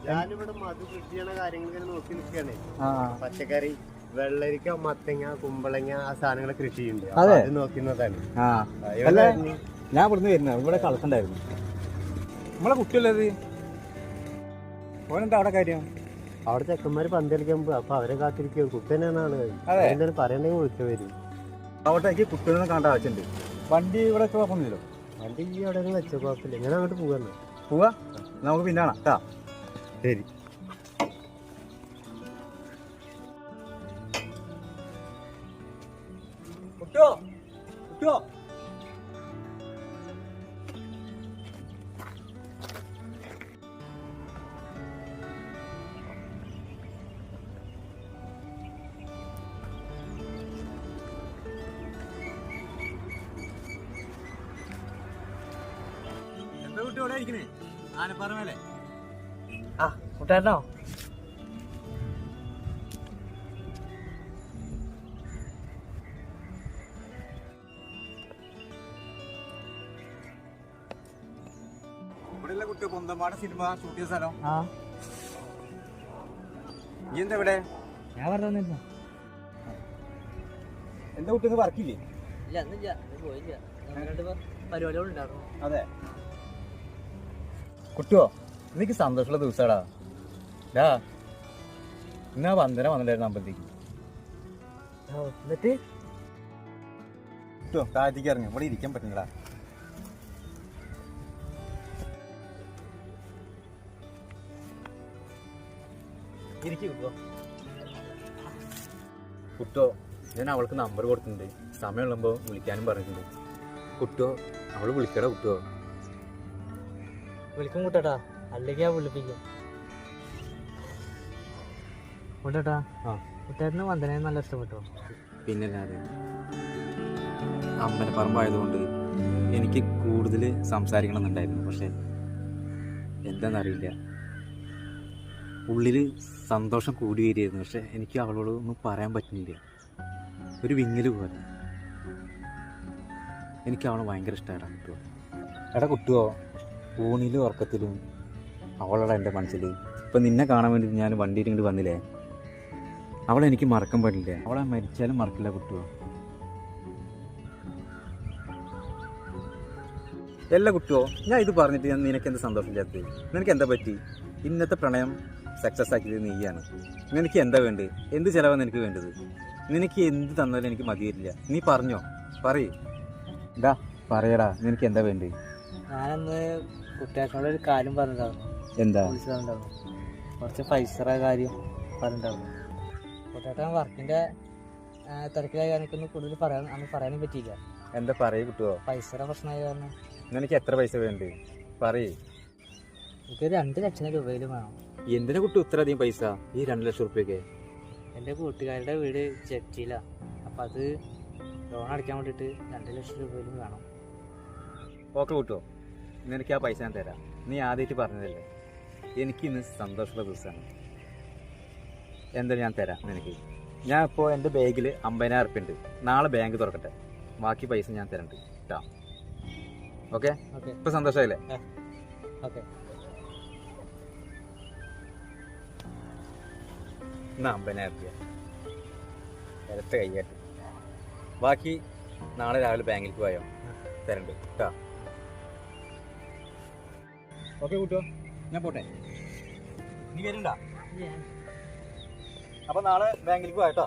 ഞാനിവിടെ മധു കൃഷി ചെയ്യണ കാര്യങ്ങൾ നോക്കി നിൽക്കുകയാണ്. പച്ചക്കറി, വെള്ളരിക്ക, മത്തങ്ങ, കുമ്പളങ്ങ, ആ സാധനങ്ങളെ കൃഷി ചെയ്യുന്നുണ്ട്. അത് നോക്കുന്നതാണ്. ഞാൻ ഇവിടുന്ന് വരുന്നത് ഇവിടെ കളക്കണ്ടായിരുന്നു. നമ്മളെ കുട്ടിയല്ലത് ഓനെന്താ അവിടെ കാര്യം? അവിടെ ചെക്കന്മാര് പന്തലിക്കാൻ പോകും. അപ്പൊ അവരെ കാത്തിരിക്കും. കുട്ടനാണ് എന്താണ് പറയണ്ടെങ്കിൽ വിളിച്ചു വരും. അവിടേക്ക് കുട്ടികളൊന്നും കാണേണ്ട ആവശ്യമുണ്ട്. വണ്ടി ഇവിടെ കുഴപ്പമൊന്നുമില്ലോ. വണ്ടി ഈ അവിടെ വെച്ച കുഴപ്പമില്ല. ഞാൻ അങ്ങോട്ട് പോവാ നമുക്ക് പിന്നാണ് കേട്ടാ. ശരി. കുട്ടോ കുട്ടോ എന്താ കുട്ടി ഇവിടെ ഇരിക്കണേ? ആനപ്പാറ മേലെ. ആ കൂട്ടാരനോ? ഇവിടെയുള്ള കുട്ടി പൊന്തമാട് സിനിമ ഷൂട്ട് ചെയ്ത സ്ഥലം. നീ എന്താ ഇവിടെ? ഞാൻ പറഞ്ഞില്ല. എന്താ കുട്ടി വർക്കില്ലേ? ഇല്ല എന്നില്ല, പോയില്ല. പരിപാടികളുണ്ടായിരുന്നു. അതെ കുട്ടിയോ, എനിക്ക് സന്തോഷമുള്ള ദിവസമാടാ. ഇന്നാ വന്ദന വന്നിട്ടായിരുന്നു അമ്പലത്തേക്ക്. എന്നിട്ട് കുട്ടിയോ താഴത്തേക്ക് ഇറങ്ങി. ഇവിടെ ഇരിക്കാൻ പറ്റുന്നടാ. കുട്ടോ, ഞാൻ അവൾക്ക് നമ്പർ കൊടുത്തിട്ടുണ്ട്. സമയമുള്ളപ്പോൾ വിളിക്കാനും പറഞ്ഞിട്ടുണ്ട്. കുട്ടോ, അവള് വിളിക്കടാ. കുട്ടോ വിളിക്കും കൂട്ടാ, അല്ലെങ്കിൽ ഞാൻ വിളിപ്പിക്കും കൂട്ടാ. കൂട്ടുകാരന് വന്ദനെ നല്ല ഇഷ്ടപ്പെട്ടോ? പിന്നല്ലാതെ. അമ്പലപ്പറമ്പായതുകൊണ്ട് എനിക്ക് കൂടുതൽ സംസാരിക്കണം എന്നുണ്ടായിരുന്നു. പക്ഷെ എന്താണെന്നറിയില്ല, ഉള്ളിൽ സന്തോഷം കൂടി വരികയായിരുന്നു. പക്ഷെ എനിക്ക് അവളോട് ഒന്നും പറയാൻ പറ്റുന്നില്ല. ഒരു വിങ്ങൽ പോലെ. എനിക്ക് അവളെ ഭയങ്കര ഇഷ്ടമാണ്. കുട്ടുവോ എടാ, കുട്ടുവോ ഊണിലും ഉറക്കത്തിലും അവളോടെ എൻ്റെ മനസ്സിൽ. ഇപ്പം നിന്നെ കാണാൻ വേണ്ടി ഞാൻ വണ്ടിയിൽ ഇങ്ങോട്ട് വന്നില്ലേ, അവളെ എനിക്ക് മറക്കാൻ പറ്റില്ല. അവളെ മരിച്ചാലും മറക്കില്ല. കുട്ടുവോ എല്ലാ കുട്ടുവോ, ഞാൻ ഇത് പറഞ്ഞിട്ട് ഞാൻ നിനക്ക് എന്ത് സന്തോഷമില്ലാത്തത്? നിനക്ക് എന്താ പറ്റി? ഇന്നത്തെ പ്രണയം സക്സസ് ആക്കിയത് നീയാണ്. നിനക്ക് എന്താ വേണ്ടത്? എന്ത് ചിലവാണ് നിനക്ക് വേണ്ടത്? നിനക്ക് എന്ത് തന്നാലും എനിക്ക് മതി വരില്ല. നീ പറഞ്ഞോ, പറയ്. ഇതാ പറയടാ, നിനക്ക് എന്താ വേണ്ടത്? ഞാനന്ന് കുട്ടിയാക്കനോട് ഒരു കാര്യം പറഞ്ഞിട്ടുണ്ടായിരുന്നു. എന്താ? കുറച്ച് പൈസയുടെ കാര്യം പറഞ്ഞിട്ടുണ്ടായിരുന്നു. കുട്ടിയാട്ടൻ വർക്കിന്റെ തിരക്കിലായി എനിക്കൊന്നും കൂടുതൽ പറയാനും പറ്റിയില്ല. എന്താ പറയ് കുട്ടുവോ? പൈസയുടെ പ്രശ്നമായി കാരണം. നിനക്ക് എത്ര പൈസ വേണ്ടത് പറയ്. എനിക്ക് 2 ലക്ഷം രൂപയിലും വേണം. എന്തിനാ കുട്ടി ഇത്രയധികം പൈസ? ഈ 2 ലക്ഷം റുപ്യക്ക് എൻ്റെ കൂട്ടുകാരുടെ വീട് ജപ്തിയില്ല. അപ്പം അത് ലോൺ അടയ്ക്കാൻ വേണ്ടിയിട്ട് 2 ലക്ഷം രൂപയിലും വേണം. ഓക്കെ കുട്ടോ, നിനക്ക് ആ പൈസ ഞാൻ തരാം. നീ ആദ്യമായിട്ട് പറഞ്ഞതല്ലേ, എനിക്ക് ഇന്ന് സന്തോഷമുള്ള ദിവസമാണ്. എന്താ ഞാൻ തരാം നിനക്ക്. ഞാൻ ഇപ്പോൾ എൻ്റെ ബാഗിൽ 50,000 റുപ്യ ഉണ്ട്. നാളെ ബാങ്ക് തുറക്കട്ടെ, ബാക്കി പൈസ ഞാൻ തരണ്ട് കേട്ടോ. ഓക്കെ? ഇപ്പം സന്തോഷമായില്ലേ? ഓക്കെ. എന്നാ 50,000 റുപ്യ ഇരട്ട കൈയായിട്ട്. ബാക്കി നാളെ രാവിലെ ബാങ്കിലേക്ക് പോയോ തരണ്ട് കേട്ടോ. ഓക്കെ കൂട്ടോ, ഞാൻ പോട്ടെ. നീ വരുന്നുണ്ടോ? അപ്പൊ നാളെ ബാങ്കിലേക്ക് പോയോ?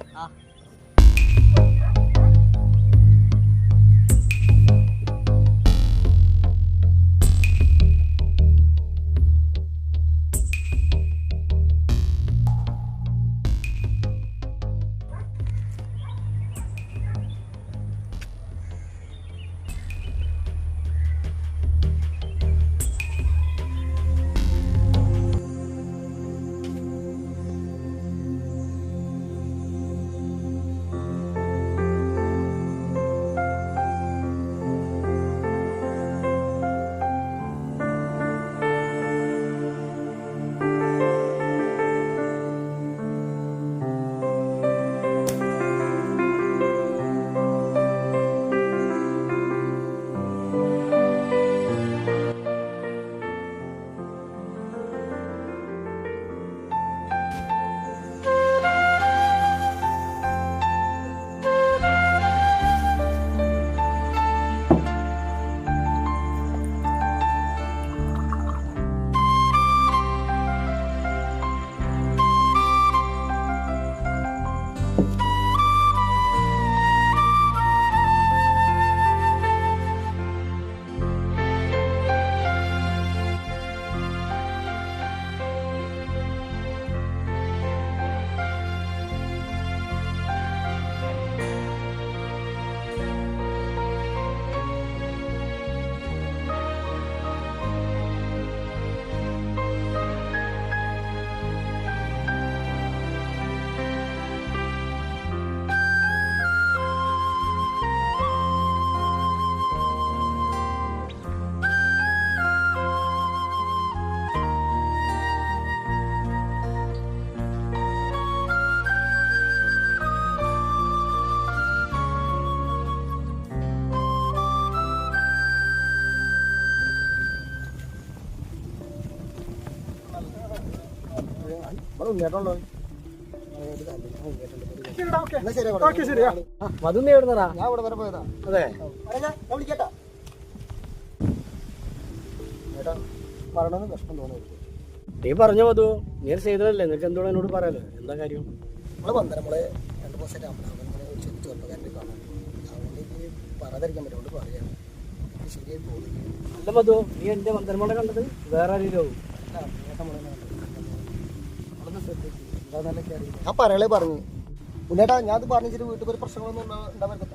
മധു എവിടുന്നാ? ഞാൻ ഇവിടെ വരെ പോയതാ. അതെ, ഞാൻ വിളിക്കട്ടാ. ഏട്ടാ പറയണമെന്ന് പ്രശ്നം തോന്നരുത്. നീ പറഞ്ഞ മധു, നീ ചെയ്തതല്ലേ, നിനക്ക് എന്തോടെ എന്നോട് പറയാലോ, എന്താ കാര്യം? നമ്മളെ ബന്ധം നമ്മളെ 2 ദിവസമായിട്ട് അമ്മ ചെറുപ്പക്കാരൻ്റെ കാണാൻ, അതുകൊണ്ട് എനിക്ക് പറയാതിരിക്കാൻ പറ്റും, പറയാം. ശരിയായി തോന്നി. അല്ല മധു, നീ എന്റെ മന്ദരമോളെ കണ്ടത് വേറെ ആരെങ്കിലും? ഞാൻ പറയലേ പറഞ്ഞു മുന്നേട്ടാ. ഞാൻ അത് പറഞ്ഞിട്ട് വീട്ടിൽ ഒരു പ്രശ്നങ്ങളൊന്നും ഉണ്ടാവരുന്നില്ല.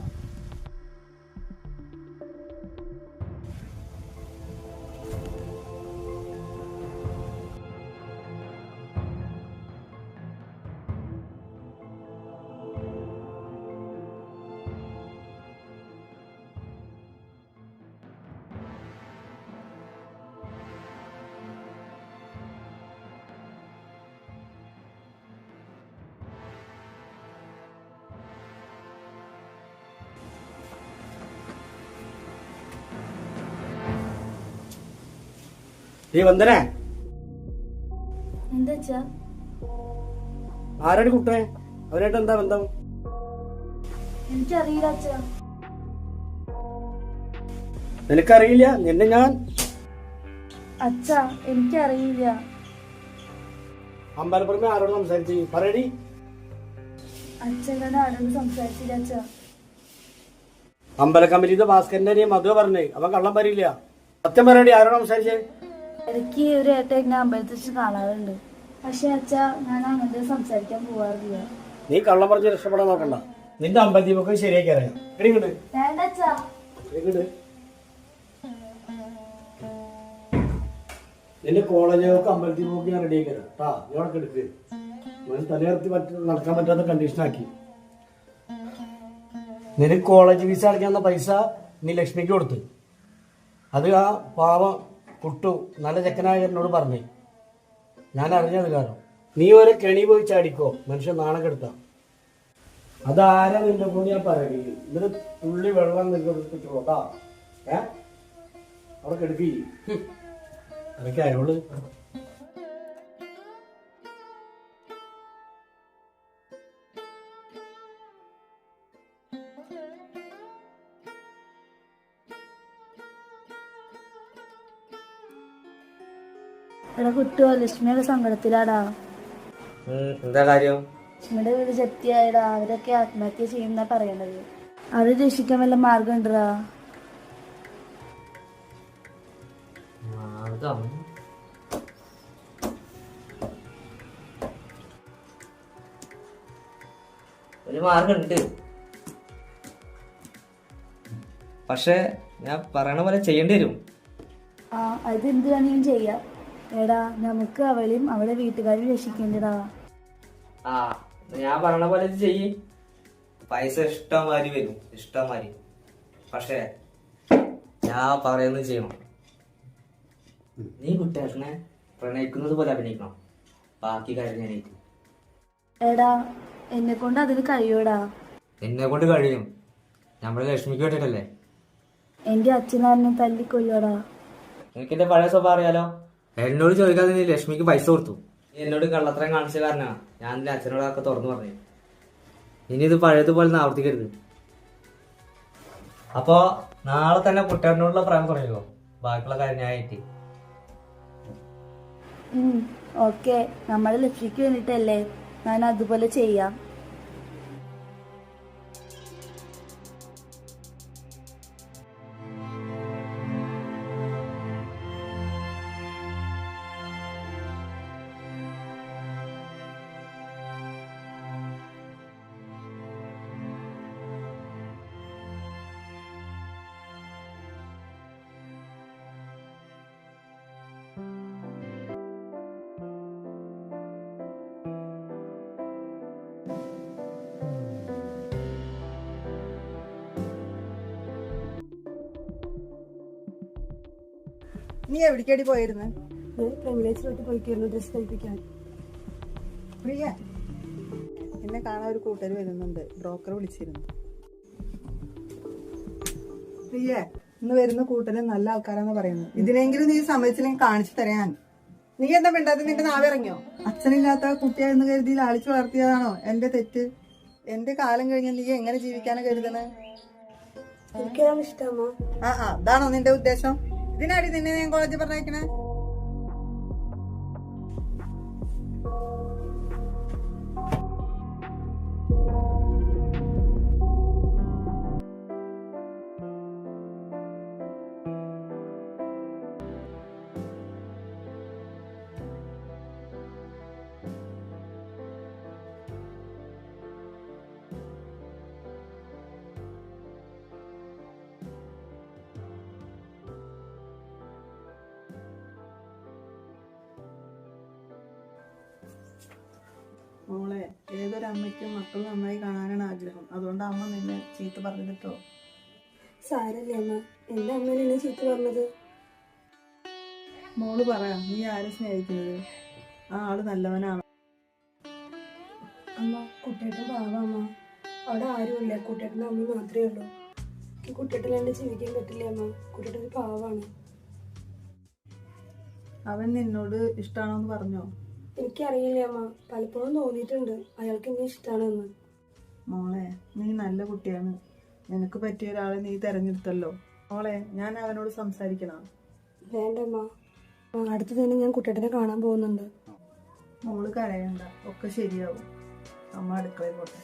നീ വന്ദനെ, എന്താ ആരാണ് കുട്ടനെ? അവനായിട്ട് എന്താ ബന്ധം? എനിക്കറിയില്ല അച്ഛാ. നിനക്കറിയില്ല? നിന്നെ ഞാൻ അച്ഛാ എനിക്കറിയില്ല. അമ്പലപ്പുറമെ ആരോട് സംസാരിച്ചു? പറയടി. അച്ഛനോട് ആരോട് സംസാരിച്ചില്ല അച്ഛാ. അമ്പല കമ്പനിയുടെ ഭാസ്കരന്റെ മധു പറഞ്ഞേ, അവൻ കള്ളം പറയില്ല. സത്യം പറയടി, ആരോട് സംസാരിച്ചേ? ഇടയ്ക്ക് ഒരു ഏട്ട എന്നെ അമ്പലത്തിൽ വെച്ച് കാണാറുണ്ട്. പക്ഷെ അച്ഛാ ഞാൻ അങ്ങനത്തെ സംസാരിക്കാൻ പോവാറില്ല. നീ കള്ളം പറഞ്ഞ് രക്ഷപ്പെടാൻ നോക്കണ്ട. നിന്റെ അമ്പലത്തിൽ ഒക്കെ ശരിയാക്കി അറിയാം. എടിങ്ങട് വേണ്ട അച്ഛാ. നിന്റെ കോളേജൊക്കെ അമ്പലത്തിൽ പോക്ക് ഞാൻ റെഡിയാക്കി തരാം കേട്ടാ. നീ അവിടെ എടുക്ക്. തലയിർത്തി നടക്കാൻ പറ്റാത്ത കണ്ടീഷനാക്കി. നിനക്ക് കോളേജ് ഫീസ് അടയ്ക്കാവുന്ന പൈസ നീ ലക്ഷ്മിക്ക് കൊടുത്ത്. അത് ആ പാവം കുട്ടു നല്ല ചെക്കനായ എന്നോട് പറഞ്ഞേ. ഞാൻ അറിഞ്ഞത് കാരണം നീ ഒരു കെണി പോയി ചാടിക്കോ, മനുഷ്യൻ നാണം കെടുത്താം. അതാരാ നിന്നെ കൊണ്ട് ഞാൻ പറയുകയും ഇതിന് തുള്ളി വെള്ളം നിൽക്കോട്ടാ. അവിടെ കെടുക്കുകയും അതൊക്കെ അയോള്. എടാ കുട്ടുവോ, ലക്ഷ്മിയുടെ സങ്കടത്തിലാടാ. എന്താ കാര്യം? ലക്ഷ്മിയുടെ വീട് ജപ്തിയായടാ. അവരൊക്കെ ആത്മഹത്യ ചെയ്യുന്ന പറയണത്. അവരെ രക്ഷിക്കാൻ വല്ല മാർഗം ഉണ്ടടാ? ഒരു മാർഗമുണ്ട്, പക്ഷെ ഞാൻ പറയണ പോലെ ചെയ്യേണ്ടി വരും. ആ അത് എന്ത് വേണമെങ്കിലും ചെയ്യാം. എടാ നമുക്ക് അവളെയും അവളെ വീട്ടുകാരും രക്ഷിക്കേണ്ടടാ. ആ ഞാൻ പറയണ പോലെ ചെയ്യ്. പൈസ ഇഷ്ടംമാതിരി വരും, ഇഷ്ടംമാതിരി. പക്ഷേ ഞാൻ പറയുന്നത് ചെയ്യണം. നീ കുട്ടേട്ടനെ പ്രണയിക്കുന്നത് പോലെ അഭിനയിക്കണം. ബാക്കി കാര്യം ഞാൻ ഏറ്റു. എടാ എന്നെ കൊണ്ട് അതിന് കഴിയൂടാ. എന്നെ കൊണ്ട് കഴിയും. നമ്മളെ ലക്ഷ്മിക്ക് വേണ്ടിട്ടല്ലേ. എന്റെ അച്ഛനാരനെ തല്ലിക്കൊല്ലോടാ. എനിക്ക് എന്റെ പഴയ സ്വഭാവം അറിയാലോ. എന്നോട് ചോദിക്കാതെ നീ ലക്ഷ്മിക്ക് പൈസ കൊടുത്തു. നീ എന്നോട് കള്ളത്തരം കാണിച്ച കാരണ ഞാൻ എന്റെ അച്ഛനോടൊക്കെ തുറന്നു പറഞ്ഞു. ഇനി ഇത് പഴയതുപോലെ ആവർത്തിക്കരുത്. അപ്പോ നാളെ തന്നെ കുട്ടേട്ടനോടുള്ള പ്രേമം തുടങ്ങിയോ? ബാക്കിയുള്ള കാര്യം ഞാൻ ഏറ്റി. ഓക്കെ, നമ്മുടെ ലക്ഷ്മിക്ക് വേണ്ടിട്ടല്ലേ, ഞാൻ അതുപോലെ ചെയ്യാം. നീ എവിടേക്കടി പോയിരുന്നു? പ്രവിലേജിലോട്ട് പോയിക്കായിരുന്നു ഡ്രസ് കഴിപ്പിക്കാൻ. പ്രിയ, എന്നെ കാണാൻ ഒരു കൂട്ടർ വരുന്നുണ്ട്. ബ്രോക്കർ വിളിച്ചിരുന്നു. പ്രിയ, ഇന്ന് വരുന്ന കൂട്ടര് നല്ല ആൾക്കാരാന്ന് പറയുന്നു. ഇതിനെങ്കിലും നീ സമ്മതിച്ചില്ലെങ്കിൽ കാണിച്ചു തരാൻ. നീ എന്താ മിണ്ടാതെ നിന്റെ നാവിറങ്ങിയോ? അച്ഛനില്ലാത്ത കുട്ടിയായെന്ന് കരുതി ലാളിച്ചു വളർത്തിയതാണോ എന്റെ തെറ്റ്? എന്റെ കാലം കഴിഞ്ഞ് നീ എങ്ങനെ ജീവിക്കാനാ കരുതണേ? എനിക്കതാണ് ഇഷ്ടമോ? അതാണോ നിന്റെ ഉദ്ദേശം? ഇതിനാടി നിന്നെ ഞാൻ കോളേജിൽ പറഞ്ഞേക്കണേ? മോളെ, ഏതൊരമ്മയ്ക്കും മക്കൾ നന്നായി കാണാനാണ് ആഗ്രഹം. അതുകൊണ്ട് അമ്മ നിന്നെ ചീത്ത പറഞ്ഞിട്ടോ? സാരല്ലേ അമ്മ, എന്റെ അമ്മേനെ എന്നെ ചീത്ത പറഞ്ഞത്. മോള് പറ, നീ ആരെ സ്നേഹിക്കുന്നത്? ആ ആള് നല്ലവനാണ്. അമ്മ, കുട്ടിയേട്ടൻ പാവ അമ്മ. അവിടെ ആരുമില്ല, കുട്ടിയേട്ടനും അമ്മ മാത്രമേ ഉള്ളൂ. എനിക്ക് കുട്ടിയേട്ടൻ എന്നെ ജീവിക്കാൻ പറ്റില്ല അമ്മ. കുട്ടിയേട്ടൻ ഒരു പാവാണ്. അവൻ നിന്നോട് ഇഷ്ടാണോന്ന് പറഞ്ഞോ? എനിക്കറിയില്ല അമ്മ, പലപ്പോഴും തോന്നിയിട്ടുണ്ട് അയാൾക്ക് എന്നെ ഇഷ്ടമാണെന്ന്. മോളെ, നീ നല്ല കുട്ടിയാണ്. നിനക്ക് പറ്റിയ ഒരാളെ നീ തെരഞ്ഞെടുത്തല്ലോ. മോളെ, ഞാൻ അവനോട് സംസാരിക്കണം. വേണ്ടമ്മ, അടുത്ത് തന്നെ ഞാൻ കുട്ടിയേട്ടനെ കാണാൻ പോകുന്നുണ്ട്. മോള് കരയണ്ട, ഒക്കെ ശരിയാവും. അമ്മ അടുക്കളയിൽ പോട്ടെ.